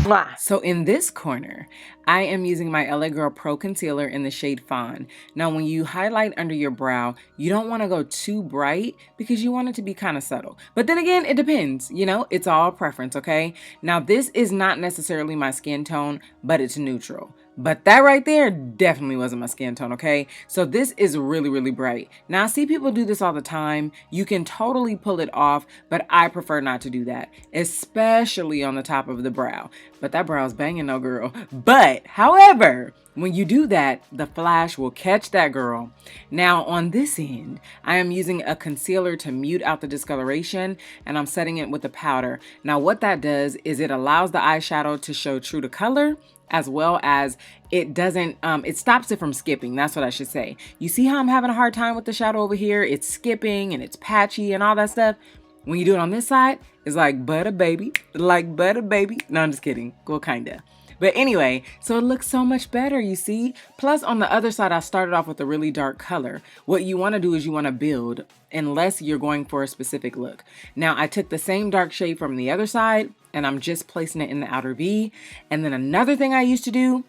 Mwah. So in this corner, I am using my LA Girl Pro Concealer in the shade Fawn. Now, when you highlight under your brow, you don't want to go too bright because you want it to be kind of subtle. But then again, it depends, you know, it's all preference, okay? Now, this is not necessarily my skin tone, but it's neutral. But that right there definitely wasn't my skin tone, okay? So this is really, really bright. Now, I see people do this all the time. You can totally pull it off, but I prefer not to do that, especially on the top of the brow. But that brow's banging though, girl. But, however, when you do that, the flash will catch that girl. Now, on this end, I am using a concealer to mute out the discoloration, and I'm setting it with a powder. Now, what that does is it allows the eyeshadow to show true to color, as well as it doesn't, it stops it from skipping. That's what I should say. You see how I'm having a hard time with the shadow over here? It's skipping and it's patchy and all that stuff. When you do it on this side, it's like butter baby, like butter baby. No, I'm just kidding. Well, kinda. But anyway, so it looks so much better, you see? Plus, on the other side, I started off with a really dark color. What you want to do is you want to build, unless you're going for a specific look. Now, I took the same dark shade from the other side, and I'm just placing it in the outer V. And then another thing I used to do,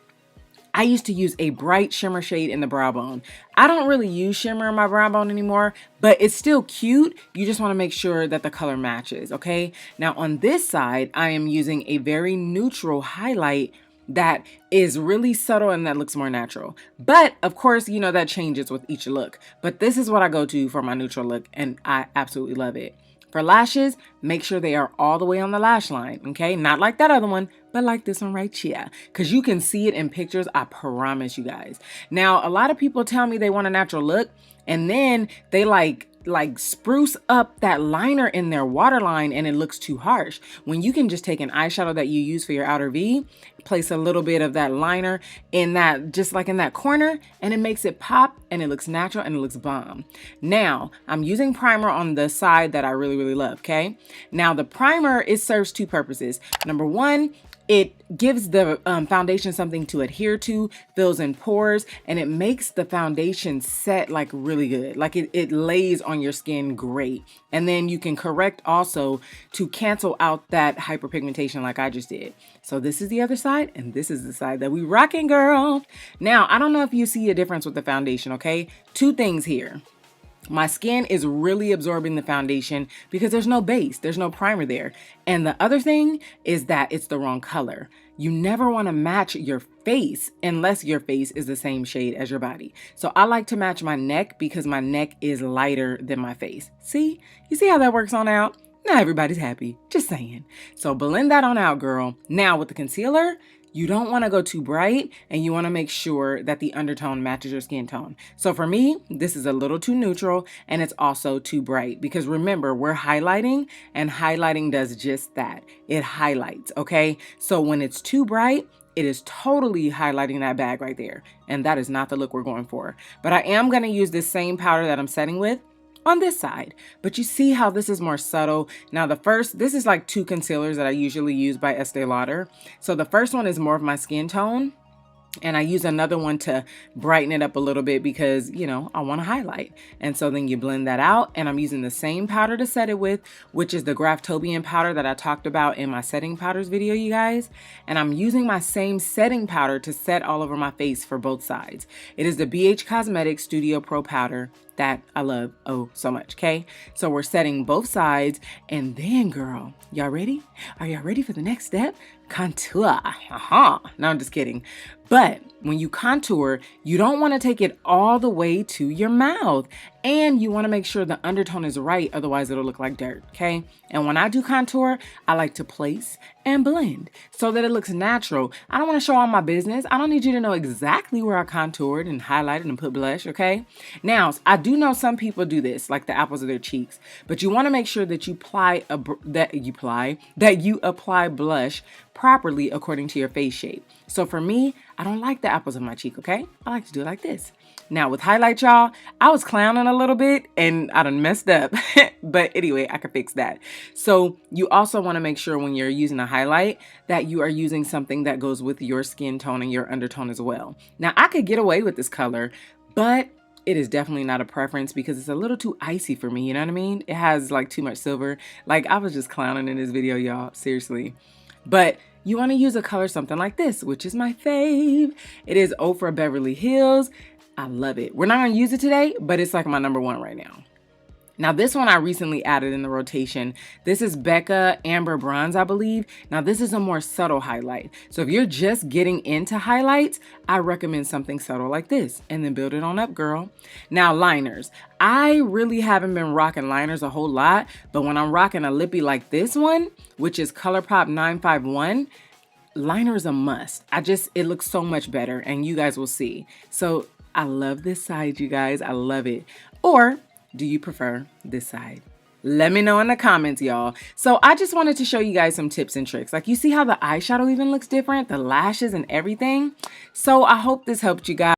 I used to use a bright shimmer shade in the brow bone. I don't really use shimmer in my brow bone anymore, but it's still cute. You just want to make sure that the color matches, okay? Now on this side, I am using a very neutral highlight that is really subtle and that looks more natural. But of course, you know, that changes with each look. But this is what I go to for my neutral look, and I absolutely love it. For lashes, make sure they are all the way on the lash line, okay? Not like that other one, but like this one right here. Because you can see it in pictures, I promise you guys. Now, a lot of people tell me they want a natural look, and then they like spruce up that liner in their waterline and it looks too harsh. When you can just take an eyeshadow that you use for your outer V, place a little bit of that liner in that, just like in that corner, and it makes it pop and it looks natural and it looks bomb. Now, I'm using primer on the side that I really, really love, okay? Now, the primer, it serves two purposes. Number one, it gives the foundation something to adhere to, fills in pores, and it makes the foundation set like really good. Like it lays on your skin great. And then you can correct also to cancel out that hyperpigmentation like I just did. So this is the other side, and this is the side that we rocking, girl. Now, I don't know if you see a difference with the foundation, okay? Two things here. My skin is really absorbing the foundation because there's no base, there's no primer there. And the other thing is that it's the wrong color. You never want to match your face unless your face is the same shade as your body. So I like to match my neck because my neck is lighter than my face. See? You see how that works on out? Not everybody's happy, just saying. So blend that on out, girl. Now with the concealer, you don't want to go too bright, and you want to make sure that the undertone matches your skin tone. So for me, this is a little too neutral, and it's also too bright because remember, we're highlighting, and highlighting does just that. It highlights, okay? So when it's too bright, it is totally highlighting that bag right there, and that is not the look we're going for. But I am going to use this same powder that I'm setting with on this side, but you see how this is more subtle. Now this is like two concealers that I usually use by Estee Lauder. So the first one is more of my skin tone, and I use another one to brighten it up a little bit because, you know, I want to highlight. And so then you blend that out, and I'm using the same powder to set it with, which is the Graftobian powder that I talked about in my setting powders video, you guys. And I'm using my same setting powder to set all over my face for both sides. It is the BH Cosmetics Studio Pro powder that I love oh so much, okay? So we're setting both sides, and then, girl, y'all ready? Are y'all ready for the next step? Contour. No, I'm just kidding. But when you contour, you don't want to take it all the way to your mouth. And you want to make sure the undertone is right, otherwise it'll look like dirt, okay? And when I do contour, I like to place and blend so that it looks natural. I don't want to show all my business. I don't need you to know exactly where I contoured and highlighted and put blush, okay? Now, I do know some people do this, like the apples of their cheeks, but you want to make sure that you apply blush properly according to your face shape. So for me, I don't like the apples of my cheek, okay? I like to do it like this. Now with highlight, y'all, I was clowning a little bit and I done messed up. But anyway, I could fix that. So you also want to make sure when you're using a highlight that you are using something that goes with your skin tone and your undertone as well. Now I could get away with this color, but it is definitely not a preference because it's a little too icy for me, you know what I mean? It has like too much silver. Like I was just clowning in this video, y'all, seriously. But you want to use a color something like this, which is my fave. It is Ofra Beverly Hills. I love it. We're not going to use it today, but it's like my number one right now. Now this one I recently added in the rotation. This is Becca Amber Bronze, I believe. Now this is a more subtle highlight. So if you're just getting into highlights, I recommend something subtle like this and then build it on up, girl. Now liners. I really haven't been rocking liners a whole lot, but when I'm rocking a lippy like this one, which is ColourPop 951, liner is a must. It looks so much better and you guys will see. So I love this side, you guys. I love it. Or do you prefer this side? Let me know in the comments, y'all. So I just wanted to show you guys some tips and tricks. Like you see how the eyeshadow even looks different, the lashes and everything. So I hope this helped you guys.